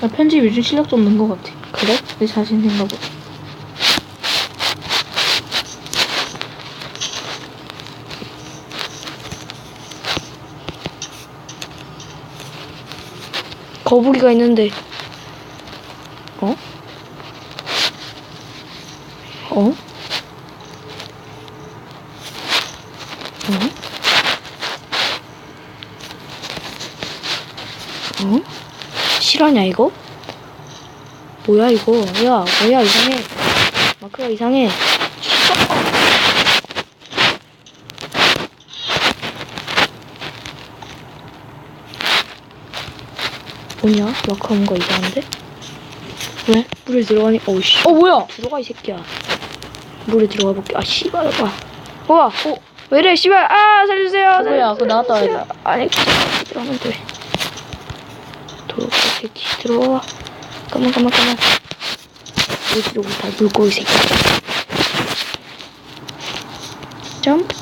나 편집 요즘 실력 좀 는 것 같아. 그래? 내 자신 생각보다. 거북이가 있는데. 어? 어? 어? 어? 실화냐 이거? 뭐야 이거? 야 뭐야 이상해. 마크가 이상해. 뭐냐? 마크가 뭔가 이상한데? 왜? 물에 들어가니? 어우씨. 뭐야? 들어가 이 새끼야. 물에 들어가 볼게. 아 씨발 봐. 와. 왜이래 씨발. 아 살려주세요. 뭐야? 그거 나갔다 와야 돼. 아니 들어가면 돼. 들어가 이 새끼 들어와. 가만. 여기로 다 물고 이 새끼. 점프.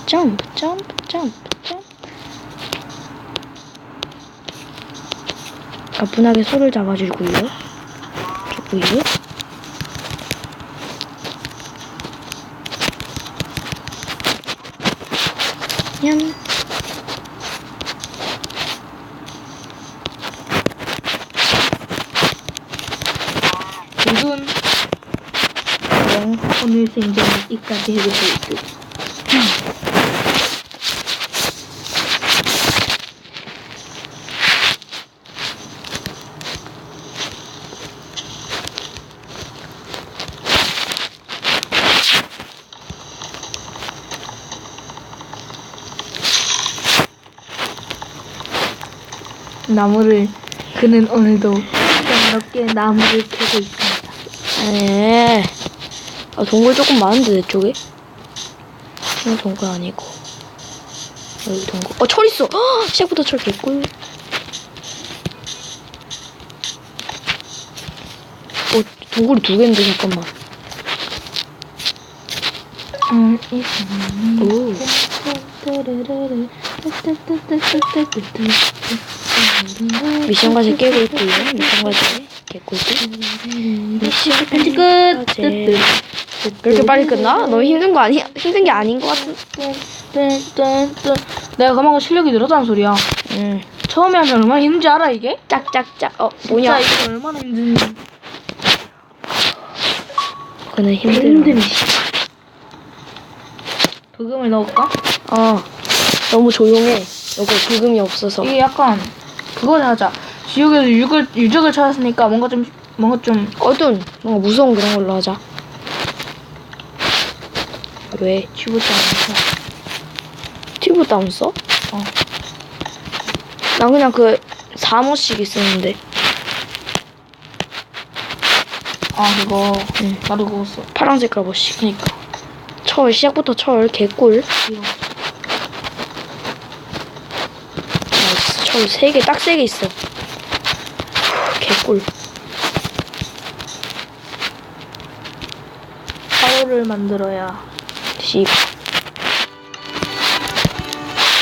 가뿐하게 소를 잡아주고요. 주고요. 냠. 두둔. 오늘 생전에 이까지 해볼 수 있어. 그는 오늘도 평화롭게 나무를 캐고 있습니다. 에. 아, 동굴 조금 많은데 내 쪽에? 이거 동굴 아니고. 여기 동굴. 철 있어. 시작부터 철 개꿀. 동굴이 2개인데 잠깐만. 오. 미션 과제 깨고 있고요. 미션 과제 개꿀. 미션 편집 끝. 그렇게 빨리 끝나? 너무 힘든 거 아니야? 힘든 게 아닌 것 같은. 내가 그만큼 실력이 늘었다는 소리야. 처음에 하면 얼마나 힘든지 알아 이게? 짝짝짝. 뭐냐? 진짜 이게 얼마나 힘든지. 그는 힘들어. 부금을 넣을까? 너무 조용해. 여기 불금이 없어서. 이게 약간 그거를 하자. 지옥에서 유적을 찾았으니까 뭔가 좀 어두운 뭔가 무서운 그런 걸로 하자. 왜? 튜브 따라서. 튜브 다운 써? 난 그냥 그 4모씩 있었는데. 그거. 응. 나도 그거 써. 파란 색깔 모씩. 그니까. 철 시작부터 철 개꿀. 나이스. 철 3개 딱 3개 있어. 개꿀. 화로를 만들어야.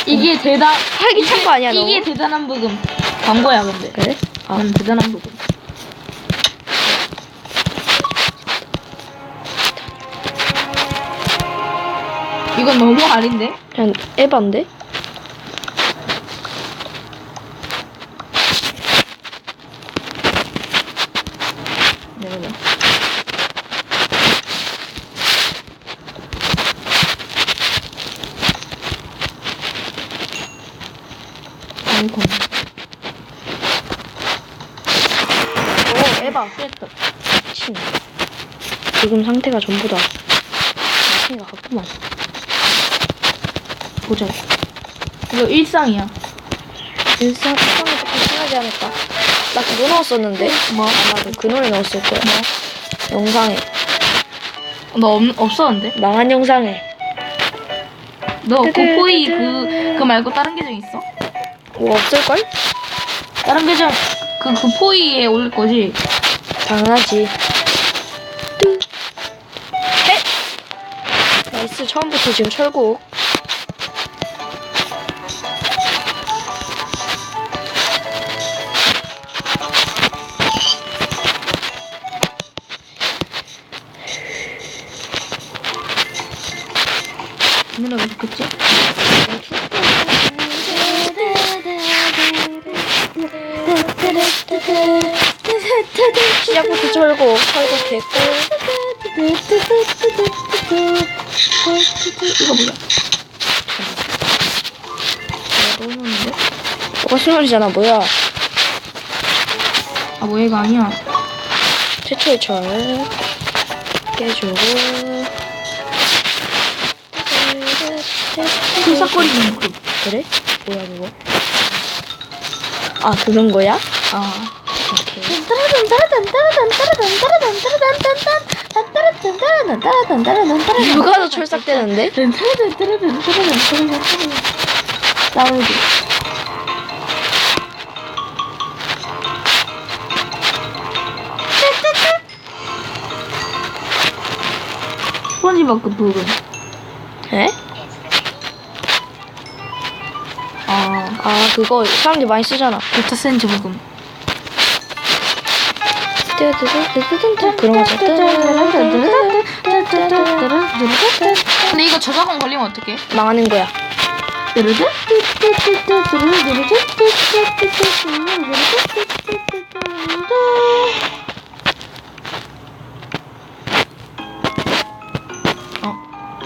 이게 활기찬 거 아니야, 이게 너? 대단한 부금. 광고야 근데. 그래? 대단한 부금. 이건 너무 아닌데? 그냥 에반데? 내가 아이고. 에바. 됐다. 미친. 지금 상태가 전부다. 상태가 같구만. 보자. 이거 일상이야. 일상이 조금 심하지 않을까? 나 그거 넣었었는데? 뭐? 아마도 그 노래 넣었을 거야. 영상에. 너 없었는데? 망한 영상에. 너 코코이 그 말고 다른 계정 있어? 뭐 없을걸? 다른 계정 그 포이에 올릴 거지? 당연하지. 헷! 나이스. 처음부터 지금 철곡. 이 노래가 좋겠지? 시작부터 철거 됐고. 이거 뭐야? 모르는데? 똑같은 말이잖아. 뭐야? 아, 뭐 얘가 아니야. 최초의 철 깨주고. 풀싹거리는 그. 그래? 뭐야 그거? 아 그런 거야? 아. 오케이. 누가 더 철삭되는데? 나머지. 스펀지밥 그 부분. 에? 아 그거 사람들이 많이 쓰잖아. 베타 센즈 부분. 그런 거죠. 근데 이거 저작권 걸리면 어떡해? 망하는 거야.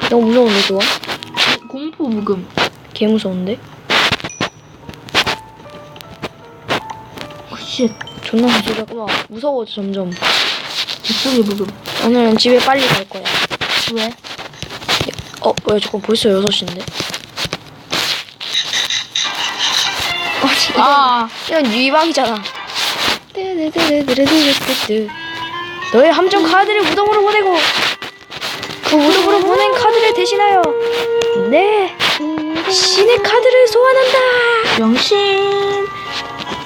너무 무서운데 좋아? 공포 부금. 개 무서운데? 쉣. 존나 무서워. 무서워져 점점. 빗속의 부금. 오늘은 집에 빨리 갈 거야. 왜? 왜 잠깐 벌써 6시인데? 이건 유이방이잖아. 너의 함정 카드를 무덤으로 보내고 그 무덤으로 보낸 카드를 대신하여 네 신의 카드를 소환한다. 병신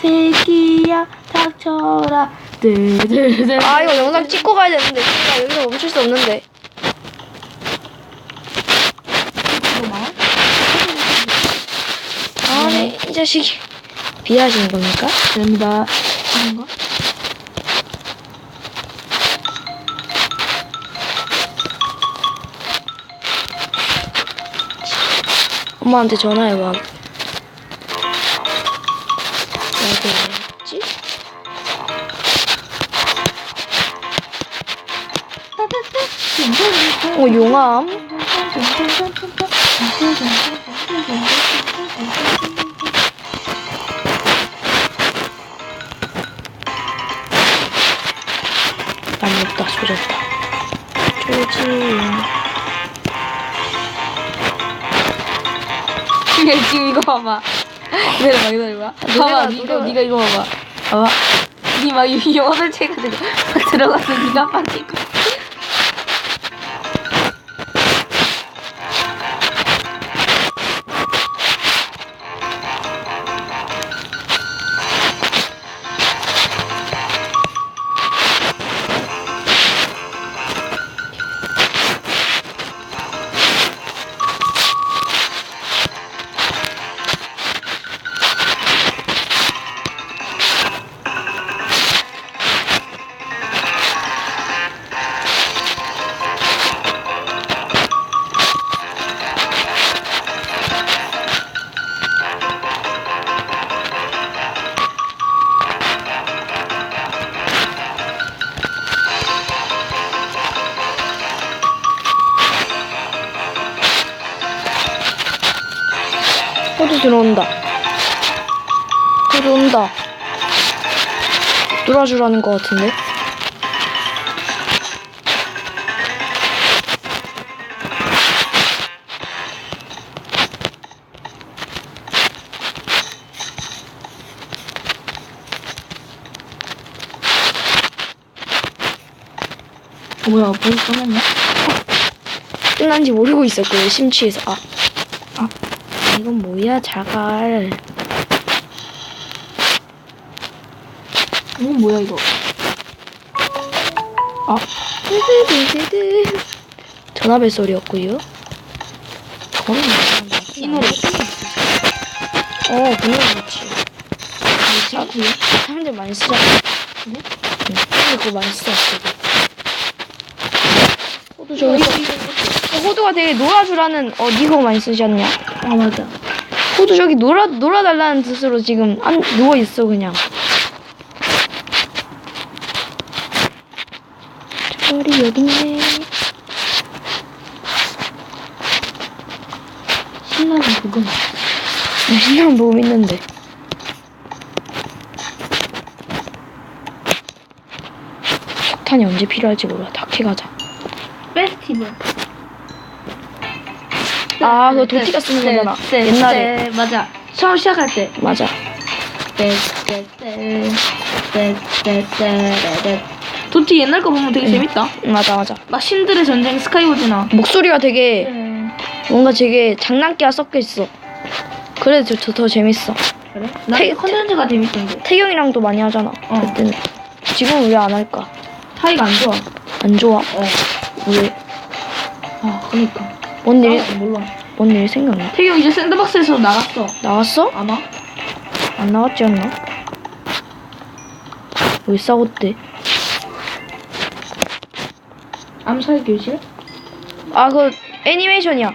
새끼야 닥쳐라. 아 이거 영상 찍고 가야 되는데 나 여기서 멈출 수 없는데. 아니 이 자식이 비하하시는 겁니까? 됩니다. 이런가? 엄마한테 전화해봐. 어디지? 용암. 많이 없다. 조졌다. 조지. 지금 이거 봐봐. 기다려봐. 봐봐. 네가 이거 봐봐. 봐봐. 니막 영어를 채가지고 막 들어가서 네가 빠지고. 호두 들어온다. 들어온다. 놀아주라는 것 같은데? 뭐야, 벌써 끝났냐? 끝난지 모르고 있었고요. 심취해서. 이건 뭐야, 자갈. 이건 뭐야, 이거? 드드드드드. 전화벨 소리였고요. 거는 이 노래. 그 노래 좋지. 사람들 많이 쓰잖아. 그래? 응. 그거 많이 쓰잖아. 호두 저기 호두가 되게 놀아주라는 니거 많이 쓰셨냐? 아 맞아. 호두 저기 놀아달라는 뜻으로 지금 누워있어 그냥. 저리 여기 있네. 신나는 부금. 신나는 녹음 있는데. 석탄이 언제 필요할지 몰라. 다 캐가자. 페스티벌. 아, 그거 도티가 쓰는 거잖아. 옛날에. 맞아. 처음 시작할 때. 맞아. 도티 옛날 거 보면 되게 재밌다. 맞아. 막 신들의 전쟁 스카이워즈나. 목소리가 되게 뭔가 되게 장난기가 섞여 있어. 그래서 더 재밌어. 그래? 나 컨텐츠가 재밌던데. 태경이랑도 많이 하잖아. 그때는. 지금은 왜 안 할까? 타이가 안 좋아. 안 좋아? 왜? 그니까. 뭔 일 생각나? 태경 이제 샌드박스에서 나갔어. 나왔어? 아마? 안 나왔지 않나? 왜 싸웠대? 암살 교실? 아, 그거 애니메이션이야.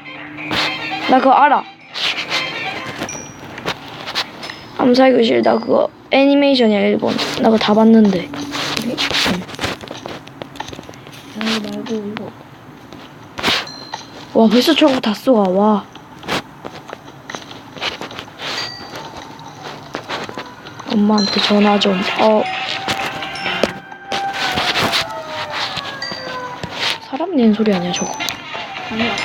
나 그거 알아. 암살교실 나 그거 애니메이션이야 일본. 나 그거 다 봤는데. 그래? 이거 말고 이거. 와 벌써 저거 다 쏘아. 와. 엄마한테 전화 좀. 사람 내는 소리 아니야 저거? 아니야.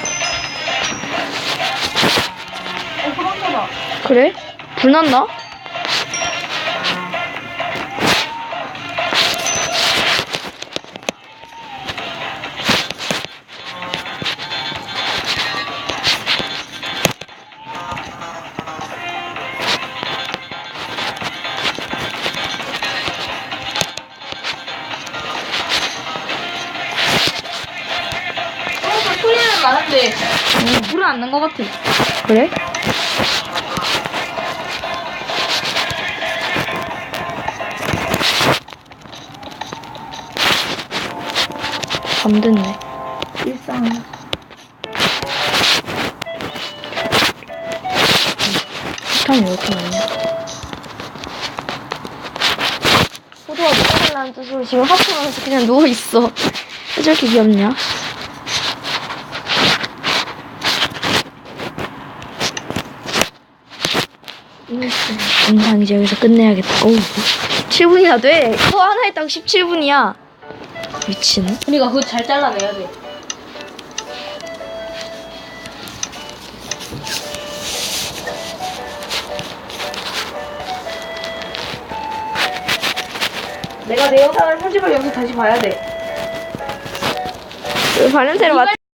그런가 그래? 불 났나? 소리는 나는데 불은 안 난 것 같아. 그래? 잠됐네. 일상. 폭탄이 왜 이렇게 많냐? 호두가 놀아달라는 뜻으로 지금 하품하면서 그냥 누워있어. 왜 저렇게 귀엽냐? 영상 이제 여기서 끝내야겠다. 어우, 7분이나 돼. 그거 하나 했다고 17분이야. 미친. 그러니까 그거 잘 잘라내야 돼. 내가 내 영상을 편집을 여기서 다시 봐야 돼. 왜 발냄새를 맡